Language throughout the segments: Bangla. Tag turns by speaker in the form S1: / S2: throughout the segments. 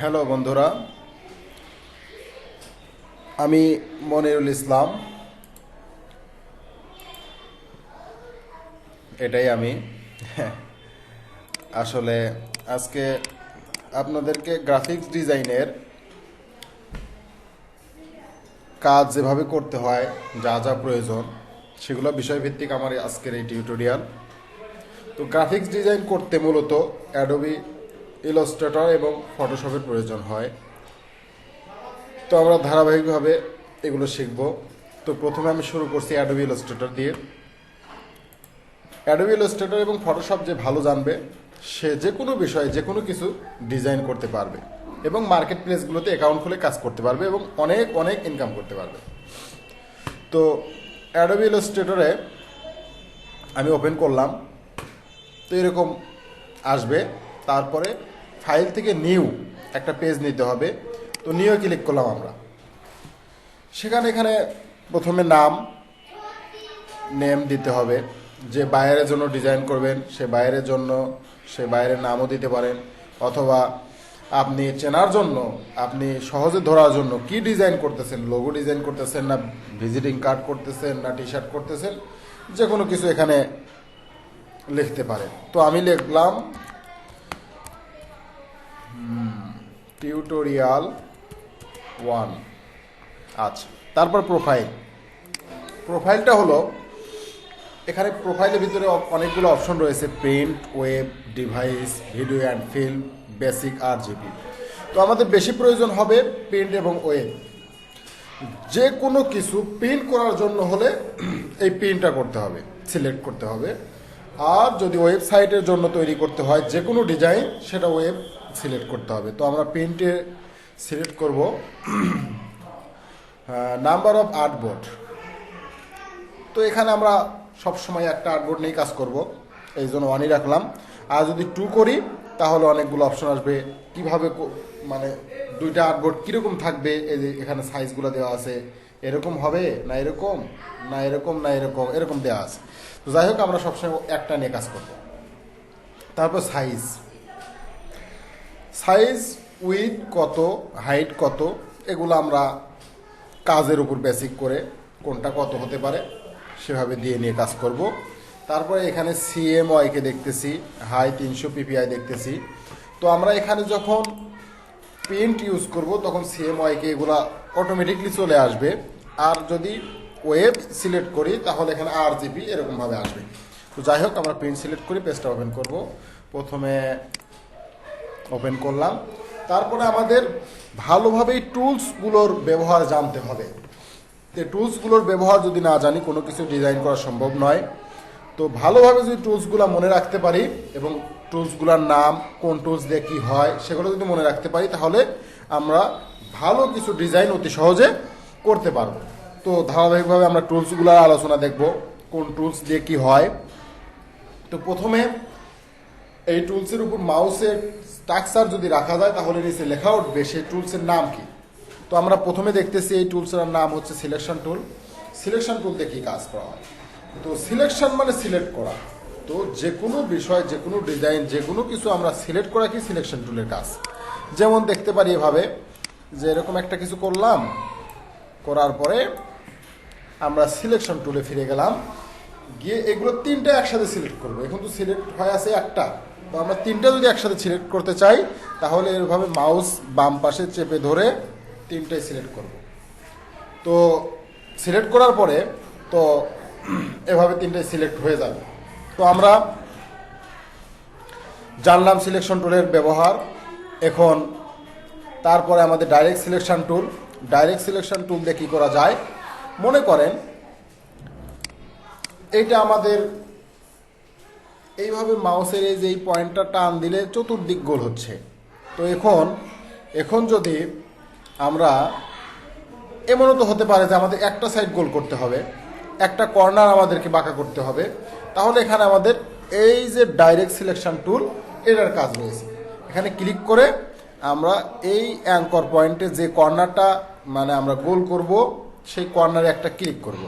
S1: হ্যালো বন্ধুরা, আমি মনিরুল ইসলাম। এটাই আমি। আসলে আজকে আপনাদেরকে গ্রাফিক্স ডিজাইনের কাজ যেভাবে করতে হয়, যা যা প্রয়োজন, সেগুলো বিষয়ভিত্তিক আমার আজকের এই টিউটোরিয়াল। তো গ্রাফিক্স ডিজাইন করতে মূলত অ্যাডোবি ইলাস্ট্রেটর এবং ফটোশপের প্রয়োজন হয়। তো আমরা ধারাবাহিকভাবে এগুলো শিখব। তো প্রথমে আমি শুরু করছি অ্যাডোবি ইলাস্ট্রেটর দিয়ে। অ্যাডোবি ইলাস্ট্রেটর এবং ফটোশপ যে ভালো জানবে, সে যে কোনো বিষয়ে যে কোনো কিছু ডিজাইন করতে পারবে এবং মার্কেট প্লেসগুলোতে অ্যাকাউন্ট খুলে কাজ করতে পারবে এবং অনেক অনেক ইনকাম করতে পারবে। তো অ্যাডোবি ইলাস্ট্রেটরে আমি ওপেন করলাম, তো এরকম আসবে। তারপরে ফাইল থেকে নিউ একটা পেজ নিতে হবে। তো নিউ ক্লিক করলাম আমরা। এখানে প্রথমে নেম দিতে হবে। যে বাইরের জন্য ডিজাইন করবেন সে বাইরের নামও দিতে পারেন, অথবা আপনি চেনার জন্য, আপনি সহজে ধরার জন্য কি ডিজাইন করতেছেন, লোগো ডিজাইন করতেছেন না ভিজিটিং কার্ড করতেছেন না টি শার্ট করতেছেন, যে কোনো কিছু এখানে লিখতে পারেন। তো আমি লিখলাম টিউটোরিয়াল 1। আচ্ছা, তারপর প্রোফাইলটা হলো, এখানে প্রোফাইলের ভিতরে অনেকগুলো অপশন রয়েছে: print, web, device, video and film, basic, RGB। তো আমাদের বেশি প্রয়োজন হবে প্রিন্ট এবং ওয়েব। যে কোনো কিছু প্রিন্ট করার জন্য হলে এই প্রিন্টটা করতে হবে, সিলেক্ট করতে হবে। আর যদি ওয়েবসাইটের জন্য তৈরি করতে হয় যে কোনো ডিজাইন, সেটা ওয়েব সিলেক্ট করতে হবে। তো আমরা প্রিন্টে সিলেক্ট করব নাম্বার অফ আর্টবোর্ড। তো এখানে আমরা সবসময় একটা আর্টবোর্ড নিয়ে কাজ করব, এই জন্য 1ই রাখলাম। আর যদি 2 করি তাহলে অনেকগুলো অপশন আসবে, কিভাবে মানে 2টা আর্টবোর্ড কীরকম থাকবে। এই যে এখানে সাইজগুলো দেওয়া আছে, এরকম হবে না এরকম না এরকম না এরকম, এরকম দেওয়া আছে। তো যাই হোক, আমরা সবসময় একটা নিয়ে কাজ করব। তারপর সাইজ উইথ কত, হাইট কত, এগুলো আমরা কাজের উপর বেসিক করে কোনটা কত হতে পারে সেভাবে দিয়ে নিয়ে কাজ করব। তারপরে এখানে CMYকে দেখতেছি, হাই 300 PPI দেখতেছি। তো আমরা এখানে যখন প্রিন্ট ইউজ করব তখন CMYকে এগুলা অটোমেটিকলি চলে আসবে। আর যদি ওয়েব সিলেক্ট করি তাহলে এখানে RGB এরকমভাবে আসবে। তো যাই হোক, আমরা প্রিন্ট সিলেক্ট করি, পেজটা ওপেন করব। প্রথমে ওপেন করলাম। তারপরে আমাদের ভালোভাবে এই টুলসগুলোর ব্যবহার জানতে হবে। তো টুলসগুলোর ব্যবহার যদি না জানি, কোনো কিছু ডিজাইন করা সম্ভব নয়। তো ভালোভাবে যদি টুলসগুলো মনে রাখতে পারি এবং টুলসগুলোর নাম, কোন টুলস দিয়ে কী হয়, সেগুলো যদি মনে রাখতে পারি, তাহলে আমরা ভালো কিছু ডিজাইন অতি সহজে করতে পারবো। তো ধারাবাহিকভাবে আমরা টুলসগুলোর আলোচনা দেখব, কোন টুলস দিয়ে কী হয়। তো প্রথমে এই টুলসের উপর মাউসের স্ট্রাকচার যদি রাখা যায় তাহলে নিচে লেখা উঠবে সেই টুলসের নাম কি। তো আমরা প্রথমে দেখতেছি এই টুলসের নাম হচ্ছে সিলেকশন টুল। সিলেকশন টুল দিয়ে কী কাজ করা হয়? তো সিলেকশন মানে সিলেক্ট করা। তো যে কোনো বিষয়, যে কোনো ডিজাইন, যে কোনো কিছু আমরা সিলেক্ট করা কি সিলেকশন টুলের কাজ। যেমন দেখতে পারি এভাবে, যে এরকম একটা কিছু করলাম, করার পরে আমরা সিলেকশন টুলে ফিরে গেলাম, গিয়ে এগুলো 3টা একসাথে সিলেক্ট করবো। এখন তো সিলেক্ট হয়ে আছে একটা, তো আমরা 3টা যদি একসাথে সিলেক্ট করতে চাই তাহলে এভাবে মাউস বাম পাশে চেপে ধরে 3টাই সিলেক্ট করব। তো সিলেক্ট করার পরে তো এভাবে 3টাই সিলেক্ট হয়ে যাবে। তো আমরা জানলাম সিলেকশন টুলের ব্যবহার। এখন তারপরে আমাদের ডাইরেক্ট সিলেকশন টুল দিয়ে কী করা যায়। মনে করেন এইটা আমাদের এইভাবে মাউসের এই যে এই পয়েন্টটা টান দিলে চতুর্দিক গোল হচ্ছে। তো এখন যদি আমরা, এমনও তো হতে পারে যে আমাদের একটা সাইড গোল করতে হবে, একটা কর্নার আমাদেরকে বাঁকা করতে হবে, তাহলে এখানে আমাদের এই যে ডাইরেক্ট সিলেকশন টুল, এটার কাজ রয়েছে। এখানে ক্লিক করে আমরা এই অ্যাঙ্কর পয়েন্টে যে কর্নারটা মানে আমরা গোল করব, সেই কর্নারে একটা ক্লিক করব,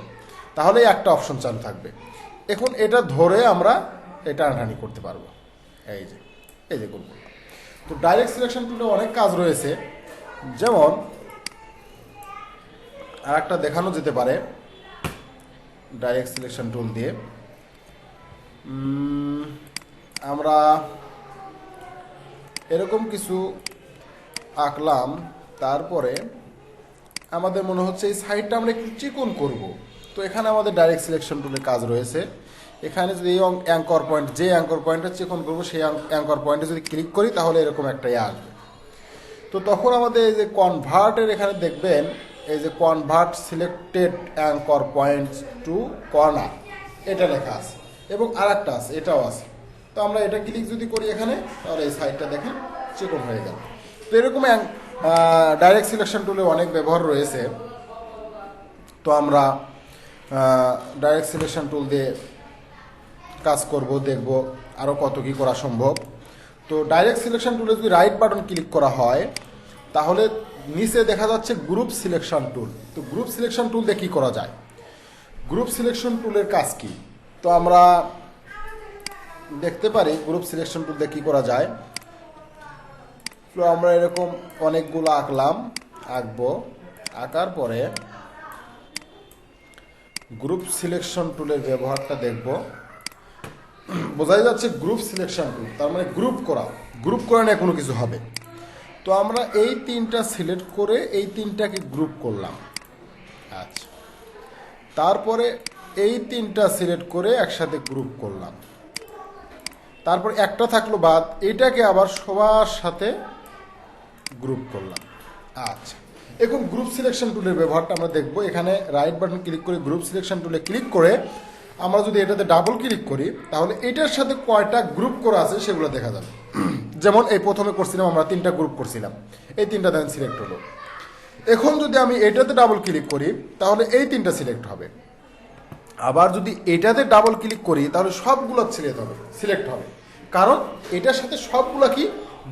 S1: তাহলে একটা অপশন চালু থাকবে। এখন এটা ধরে আমরা এটা টানাটানি করতে পারবো। এই যে গোল করলাম। তো ডাইরেক্ট সিলেকশন টুলে অনেক কাজ রয়েছে, যেমন আর একটা দেখানো যেতে পারে ডাইরেক্ট সিলেকশন টুল দিয়ে। আমরা এরকম কিছু আঁকলাম, তারপরে আমাদের মনে হচ্ছে এই সাইডটা আমরা একটু চিকন করব। তো এখানে আমাদের ডাইরেক্ট সিলেকশন টুলের কাজ রয়েছে। এখানে যদি এই অ্যাঙ্কর পয়েন্ট, যে অ্যাঙ্কর পয়েন্টটা চিকন করবো সেই অ্যাঙ্কর পয়েন্টে যদি ক্লিক করি তাহলে এরকম একটা আসবে। তো তখন আমাদের এই যে কনভার্টের এখানে দেখবেন এই যে convert selected anchor points to corner এটা লেখা আছে, এবং আর একটা আছে, এটাও আছে। তো আমরা এটা ক্লিক যদি করি এখানে, তাহলে এই সাইডটা দেখেন চিকন হয়ে গেল। তো এরকম ডাইরেক্ট সিলেকশন টুলে অনেক ব্যবহার রয়েছে। তো আমরা ডাইরেক্ট সিলেকশন টুল দিয়ে কাজ করব, দেখব আরও কত কী করা সম্ভব। তো ডাইরেক্ট সিলেকশন টুলে যদি রাইট বাটন ক্লিক করা হয় তাহলে নিচে দেখা যাচ্ছে গ্রুপ সিলেকশন টুল। তো গ্রুপ সিলেকশন টুল দিয়ে কী করা যায়, গ্রুপ সিলেকশন টুলের কাজ কি, তো আমরা দেখতে পারি গ্রুপ সিলেকশন টুল দিয়ে কী করা যায়। তো আমরা এরকম অনেকগুলো আঁকবো, আঁকার পরে গ্রুপ সিলেকশন টুলের ব্যবহারটা দেখব। বোঝাই যাচ্ছে গ্রুপ সিলেকশন টুল তার মানে গ্রুপ করা নিয়ে কোনো কিছু হবে। তো আমরা এই তিনটা সিলেক্ট করে এই তিনটাকে গ্রুপ করলাম। আচ্ছা, তারপরে এই তিনটা সিলেক্ট করে একসাথে গ্রুপ করলাম, তারপর একটা থাকলো বাদ, এটাকে আবার সবার সাথে গ্রুপ করলাম। আচ্ছা, এখন গ্রুপ সিলেকশন টুলের ব্যবহারটা আমরা দেখব। এখানে রাইট বাটন ক্লিক করে গ্রুপ সিলেকশন টুলে ক্লিক করে আমরা যদি এটাতে ডাবল ক্লিক করি তাহলে এটার সাথে কয়টা গ্রুপ করা আছে সেগুলো দেখা যাবে। যেমন এই প্রথমে করছিলাম আমরা 3টা গ্রুপ করছিলাম, এই 3টা দেখেন সিলেক্ট হলো। এখন যদি আমি এটাতে ডাবল ক্লিক করি তাহলে এই 3টা সিলেক্ট হবে। আবার যদি এটাতে ডাবল ক্লিক করি তাহলে সবগুলো সিলেক্ট হবে, কারণ এটার সাথে সবগুলো কি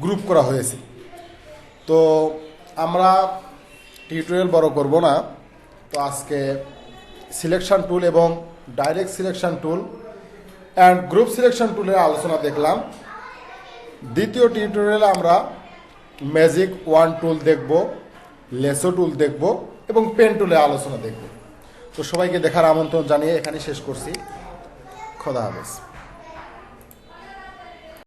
S1: গ্রুপ করা হয়েছে। তো আমরা টিউটোরিয়াল বড় করব না, তো আজকে সিলেকশন টুল এবং direct selection tool and group selection টুলের আলোচনা দেখলাম। দ্বিতীয় টিউটোরিয়ালে আমরা ম্যাজিক ওয়ান টুল দেখব, লেসো টুল দেখব এবং পেন টুলের আলোচনা দেখব। তো সবাইকে দেখার আমন্ত্রণ জানিয়ে এখানে শেষ করছি। খোদা হাফেজ।